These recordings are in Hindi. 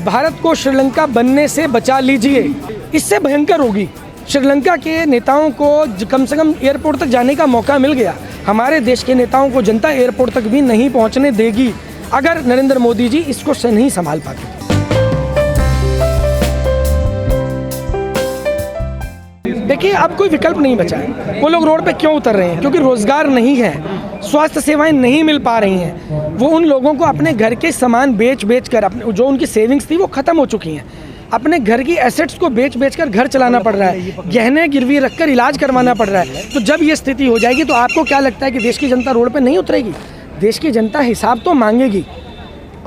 भारत को श्रीलंका बनने से बचा लीजिए, इससे भयंकर होगी। श्रीलंका के नेताओं को कम से कम एयरपोर्ट तक जाने का मौका मिल गया, हमारे देश के नेताओं को जनता एयरपोर्ट तक भी नहीं पहुंचने देगी अगर नरेंद्र मोदी जी इसको से नहीं संभाल पाते। देखिए, अब कोई विकल्प नहीं बचा है। वो लोग रोड पे क्यों उतर रहे हैं? क्योंकि रोजगार नहीं है, स्वास्थ्य सेवाएं नहीं मिल पा रही हैं। वो उन लोगों को अपने घर के सामान बेच कर, अपने जो उनकी सेविंग्स थी वो ख़त्म हो चुकी हैं, अपने घर की एसेट्स को बेच कर घर चलाना पड़ रहा है, गहने गिरवी रखकर इलाज करवाना पड़ रहा है। तो जब ये स्थिति हो जाएगी तो आपको क्या लगता है कि देश की जनता रोड पे नहीं उतरेगी? देश की जनता हिसाब तो मांगेगी।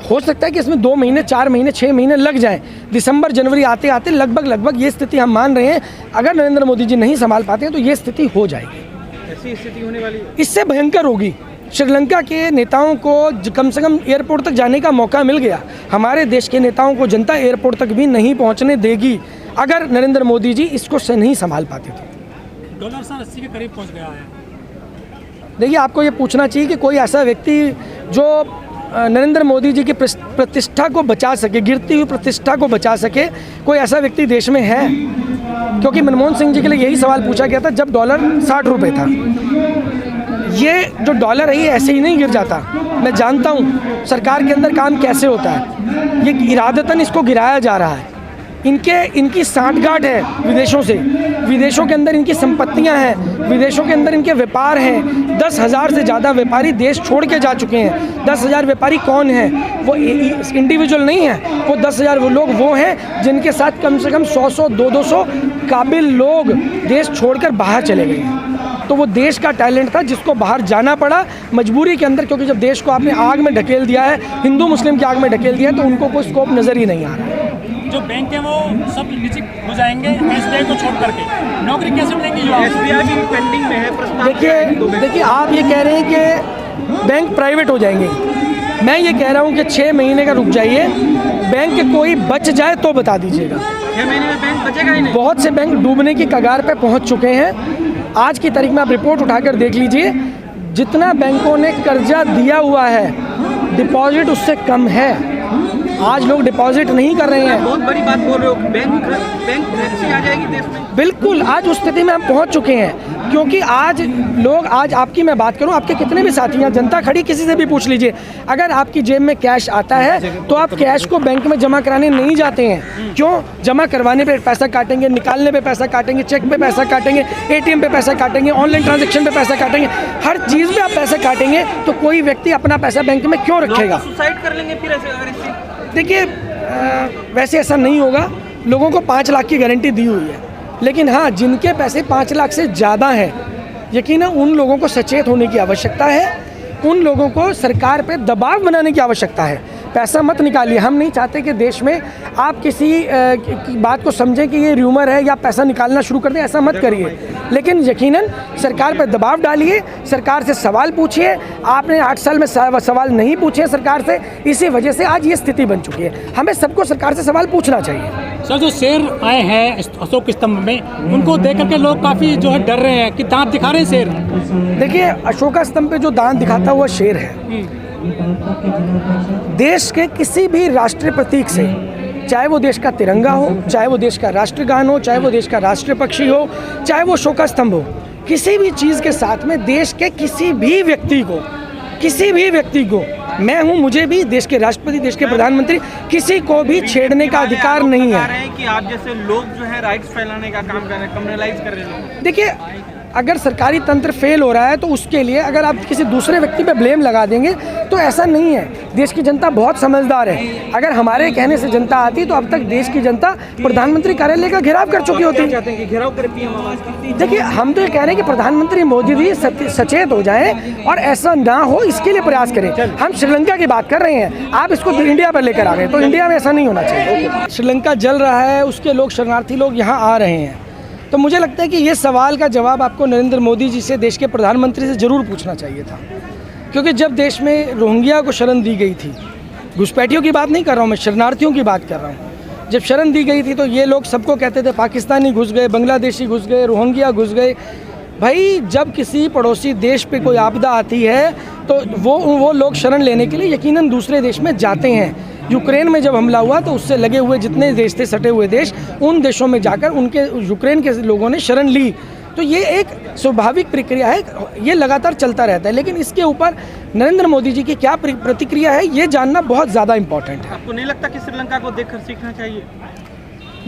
हो सकता है कि इसमें 2 महीने, 4 महीने, 6 महीने लग जाएं। दिसंबर जनवरी आते आते लगभग ये स्थिति हम मान रहे हैं, अगर नरेंद्र मोदी जी नहीं संभाल पाते हैं तो ये स्थिति हो जाएगी। ऐसी स्थिति होने वाली है, इससे भयंकर होगी। श्रीलंका के नेताओं को कम से कम एयरपोर्ट तक जाने का मौका मिल गया, हमारे देश के नेताओं को जनता एयरपोर्ट तक भी नहीं पहुंचने देगी अगर नरेंद्र मोदी जी इसको से नहीं संभाल पाते थे। डॉलर सर 80 के करीब पहुंच गया है। देखिए, आपको ये पूछना चाहिए कि कोई ऐसा व्यक्ति जो नरेंद्र मोदी जी की प्रतिष्ठा को बचा सके, गिरती हुई प्रतिष्ठा को बचा सके, कोई ऐसा व्यक्ति देश में है? क्योंकि मनमोहन सिंह जी के लिए यही सवाल पूछा गया था जब डॉलर 60 रुपये था। ये जो डॉलर है ये ऐसे ही नहीं गिर जाता। मैं जानता हूँ सरकार के अंदर काम कैसे होता है, ये इरादतन इसको गिराया जा रहा है। इनकी सांठगांठ है विदेशों से, विदेशों के अंदर इनकी संपत्तियां हैं, विदेशों के अंदर इनके व्यापार हैं। 10,000 से ज़्यादा व्यापारी देश छोड़ के जा चुके हैं। 10,000 व्यापारी कौन हैं? वो इंडिविजुअल नहीं है, वो 10,000 वो लोग वो हैं जिनके साथ कम से कम 100-100, 200 काबिल लोग देश छोड़कर बाहर चले गए हैं। तो वो देश का टैलेंट था जिसको बाहर जाना पड़ा मजबूरी के अंदर, क्योंकि जब देश को आपने आग में ढकेल दिया है, हिंदू मुस्लिम की आग में ढकेल दिया है, तो उनको कोई स्कोप नज़र ही नहीं आ रहा है। जो बैंक है वो सब नीचे हो जाएंगे एसबीआई को छोड़ करके, नौकरी कैसे मिलेंगी? जो एसबीआई भी पेंडिंग में है प्रस्ताव। देखिए, आप ये कह रहे हैं कि बैंक प्राइवेट हो जाएंगे, मैं ये कह रहा हूँ कि 6 महीने का रुक जाइए। बैंक कोई बच जाए तो बता दीजिएगा। 6 महीने में बैंक बचेगा ही नहीं। बहुत से बैंक डूबने की कगार पे पहुँच चुके हैं। आज की तारीख में आप रिपोर्ट उठाकर देख लीजिए, जितना बैंकों ने कर्जा दिया हुआ है डिपॉजिट उससे कम है। आज लोग डिपॉजिट नहीं कर रहे हैं। बहुत बड़ी बात बोल रहे हो, बैंक करेंसी आ जाएगी देश में। बिल्कुल, आज उस स्थिति में हम पहुंच चुके हैं, क्योंकि आज लोग, आज आपकी मैं बात करूं, आपके कितने भी साथी हैं, जनता खड़ी, किसी से भी पूछ लीजिए, अगर आपकी जेब में कैश आता है तो आप कैश को बैंक में जमा कराने नहीं जाते हैं। क्यों? जमा करवाने पे पैसा काटेंगे, निकालने पे पैसा काटेंगे, चेक पे पैसा काटेंगे, ATM पे पैसा काटेंगे, ऑनलाइन ट्रांजेक्शन पे पैसा काटेंगे, हर चीज़ पे आप पैसा काटेंगे। तो कोई व्यक्ति अपना पैसा बैंक में क्यों रखेगा? सुसाइड कर लेंगे फिर ऐसे अगर इससे। देखिए, वैसे ऐसा नहीं होगा। लोगों को 5 लाख की गारंटी दी हुई है, लेकिन हाँ, जिनके पैसे 5 लाख से ज़्यादा हैं, यकीनन उन लोगों को सचेत होने की आवश्यकता है। उन लोगों को सरकार पे दबाव बनाने की आवश्यकता है। पैसा मत निकालिए। हम नहीं चाहते कि देश में आप किसी की बात को समझें कि ये र्यूमर है या पैसा निकालना शुरू कर दें, ऐसा मत करिए। लेकिन यकीनन सरकार पर दबाव डालिए, सरकार से सवाल पूछिए। आपने 8 साल में सवाल नहीं पूछे सरकार से, इसी वजह से आज ये स्थिति बन चुकी है। हमें सबको सरकार से सवाल पूछना चाहिए। सर, जो शेर आए हैं अशोक स्तंभ में, उनको देख करके लोग काफ़ी जो है डर रहे हैं कि दांत दिखा रहे हैं शेर। देखिए, अशोका स्तंभ पे जो दांत दिखाता हुआ शेर है, देश के किसी भी राष्ट्रीय प्रतीक से, चाहे वो देश का तिरंगा हो, चाहे वो देश का राष्ट्रगान हो, चाहे वो देश का राष्ट्रीय पक्षी हो, चाहे वो अशोका स्तंभ हो, किसी भी चीज़ के साथ में देश के किसी भी व्यक्ति को, मैं हूं, मुझे भी, देश के राष्ट्रपति, देश के प्रधानमंत्री, किसी को भी छेड़ने का अधिकार नहीं है। कि आप जैसे लोग जो है राइट्स फैलाने का काम कर रहे हैं, कम्युनलाइज कर रहे हैं। देखिए, अगर सरकारी तंत्र फेल हो रहा है तो उसके लिए अगर आप किसी दूसरे व्यक्ति पे ब्लेम लगा देंगे तो ऐसा नहीं है। देश की जनता बहुत समझदार है। अगर हमारे कहने से जनता आती तो अब तक देश की जनता प्रधानमंत्री कार्यालय का घेराव कर चुकी होती। देखिए, हम तो ये कह रहे हैं कि प्रधानमंत्री मोदी जी सचेत हो जाएं और ऐसा ना हो इसके लिए प्रयास करें। हम श्रीलंका की बात कर रहे हैं, आप इसको इंडिया पर लेकर आ गए, तो इंडिया में ऐसा नहीं होना चाहिए। श्रीलंका जल रहा है, उसके लोग, शरणार्थी लोग यहाँ आ रहे हैं। तो मुझे लगता है कि ये सवाल का जवाब आपको नरेंद्र मोदी जी से, देश के प्रधानमंत्री से ज़रूर पूछना चाहिए था। क्योंकि जब देश में रोहिंग्या को शरण दी गई थी, घुसपैठियों की बात नहीं कर रहा हूँ मैं, शरणार्थियों की बात कर रहा हूँ। जब शरण दी गई थी तो ये लोग सबको कहते थे पाकिस्तानी घुस गए, बांग्लादेशी घुस गए, रोहिंग्या घुस गए। भाई, जब किसी पड़ोसी देश पे कोई आपदा आती है तो वो लोग शरण लेने के लिए यकीनन दूसरे देश में जाते हैं। यूक्रेन में जब हमला हुआ तो उससे लगे हुए जितने देश थे, सटे हुए देश, उन देशों में जाकर उनके यूक्रेन के लोगों ने शरण ली। तो ये एक स्वाभाविक प्रक्रिया है, ये लगातार चलता रहता है। लेकिन इसके ऊपर नरेंद्र मोदी जी की क्या प्रतिक्रिया है, ये जानना बहुत ज़्यादा इम्पोर्टेंट है। आपको नहीं लगता कि श्रीलंका को देखकर सीखना चाहिए?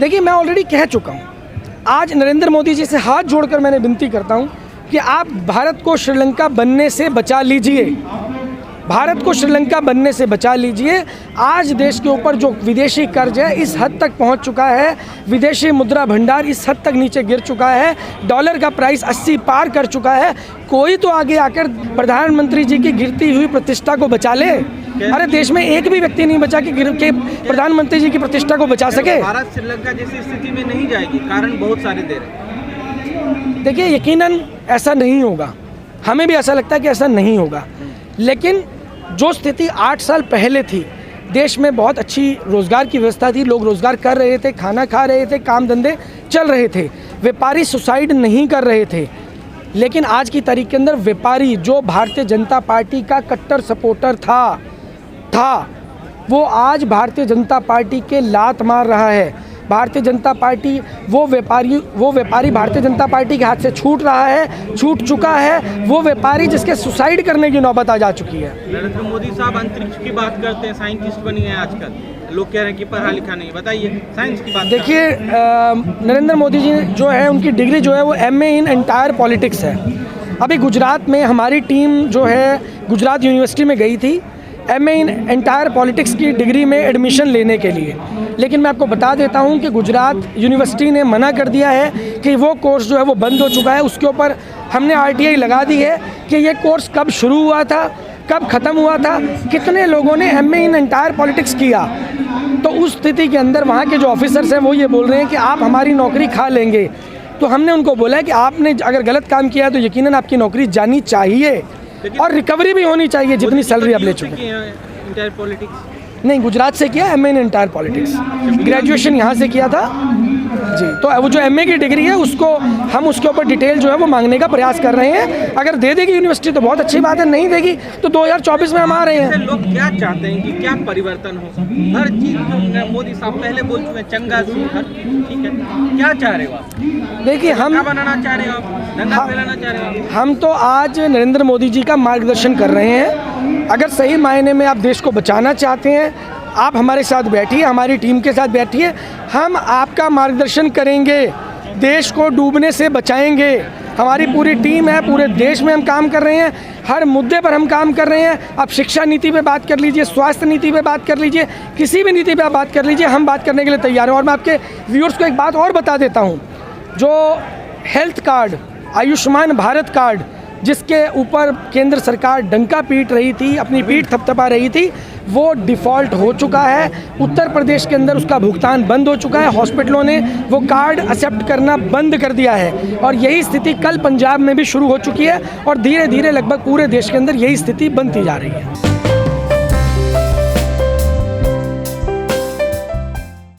देखिए, मैं ऑलरेडी कह चुका हूँ, आज नरेंद्र मोदी जी से हाथ जोड़कर मैंने विनती करता हूँ कि आप भारत को श्रीलंका बनने से बचा लीजिए, भारत को श्रीलंका बनने से बचा लीजिए। आज देश के ऊपर जो विदेशी कर्ज है इस हद तक पहुंच चुका है, विदेशी मुद्रा भंडार इस हद तक नीचे गिर चुका है, डॉलर का प्राइस 80 पार कर चुका है। कोई तो आगे आकर प्रधानमंत्री जी की गिरती हुई प्रतिष्ठा को बचा ले। अरे देश में एक भी व्यक्ति नहीं बचा कि प्रधानमंत्री जी की प्रतिष्ठा को बचा सके। भारत श्रीलंका जैसी स्थिति में नहीं जाएगी, कारण बहुत सारे दे रहे। देखिए, यकीनन ऐसा नहीं होगा, हमें भी ऐसा लगता है कि ऐसा नहीं होगा। लेकिन जो स्थिति 8 साल पहले थी, देश में बहुत अच्छी रोज़गार की व्यवस्था थी, लोग रोज़गार कर रहे थे, खाना खा रहे थे, काम धंधे चल रहे थे, व्यापारी सुसाइड नहीं कर रहे थे। लेकिन आज की तारीख के अंदर व्यापारी जो भारतीय जनता पार्टी का कट्टर सपोर्टर था वो आज भारतीय जनता पार्टी के लात मार रहा है। भारतीय जनता पार्टी वो व्यापारी भारतीय जनता पार्टी के हाथ से छूट रहा है, छूट चुका है। वो व्यापारी जिसके सुसाइड करने की नौबत आ जा चुकी है। नरेंद्र मोदी साहब अंतरिक्ष की बात करते हैं, साइंटिस्ट बनी है आजकल, लोग कह रहे हैं कि पढ़ा लिखा नहीं। बताइए, साइंस की बात। देखिए, नरेंद्र मोदी जी जो है उनकी डिग्री जो है वो MA इन एंटायर पॉलिटिक्स है। अभी गुजरात में हमारी टीम जो है गुजरात यूनिवर्सिटी में गई थी MA इन एंटायर पॉलिटिक्स की डिग्री में एडमिशन लेने के लिए। लेकिन मैं आपको बता देता हूं कि गुजरात यूनिवर्सिटी ने मना कर दिया है कि वो कोर्स जो है वो बंद हो चुका है। उसके ऊपर हमने RTI लगा दी है कि ये कोर्स कब शुरू हुआ था, कब ख़त्म हुआ था, कितने लोगों ने MA इन एंटायर पॉलिटिक्स किया। तो उस स्थिति के अंदर वहाँ के जो ऑफिसर्स हैं वो ये बोल रहे हैं कि आप हमारी नौकरी खा लेंगे। तो हमने उनको बोला है कि आपने अगर गलत काम किया है तो यकीनन आपकी नौकरी जानी चाहिए और रिकवरी भी होनी चाहिए जितनी सैलरी आप ले चुके हैं। इंटायर पॉलिटिक्स नहीं, गुजरात से किया MA in entire politics, graduation यहाँ से किया था जी। तो वो जो MA की डिग्री है उसको हम उसके ऊपर डिटेल जो है वो मांगने का प्रयास कर रहे हैं। अगर दे देगी यूनिवर्सिटी तो बहुत अच्छी बात है, नहीं देगी तो 2024 में हम आ रहे हैं। लोग क्या चाहते हैं कि क्या परिवर्तन हो? हर चीज मोदी साहब पहले बोल चुके हैं, चंगा हर ठीक है, क्या चाह रहे हो आप? देखिए, हम बनाना चाह रहे हो आप, दंगा फैलाना चाह रहे हो? हम तो आज नरेंद्र मोदी जी का मार्गदर्शन कर रहे हैं। अगर सही मायने में आप देश को बचाना चाहते हैं, आप हमारे साथ बैठिए, हमारी टीम के साथ बैठिए, हम आपका मार्गदर्शन करेंगे, देश को डूबने से बचाएंगे। हमारी पूरी टीम है, पूरे देश में हम काम कर रहे हैं, हर मुद्दे पर हम काम कर रहे हैं। आप शिक्षा नीति पे बात कर लीजिए, स्वास्थ्य नीति पे बात कर लीजिए, किसी भी नीति पे आप बात कर लीजिए, हम बात करने के लिए तैयार हैं। और मैं आपके व्यूअर्स को एक बात और बता देता हूँ, जो health card, Ayushman Bharat card, जिसके ऊपर केंद्र सरकार डंका पीट रही थी, अपनी पीठ थपथपा रही थी, वो डिफ़ॉल्ट हो चुका है। उत्तर प्रदेश के अंदर उसका भुगतान बंद हो चुका है। हॉस्पिटलों ने वो कार्ड एक्सेप्ट करना बंद कर दिया है और यही स्थिति कल पंजाब में भी शुरू हो चुकी है और धीरे धीरे लगभग पूरे देश के अंदर यही स्थिति बनती जा रही है।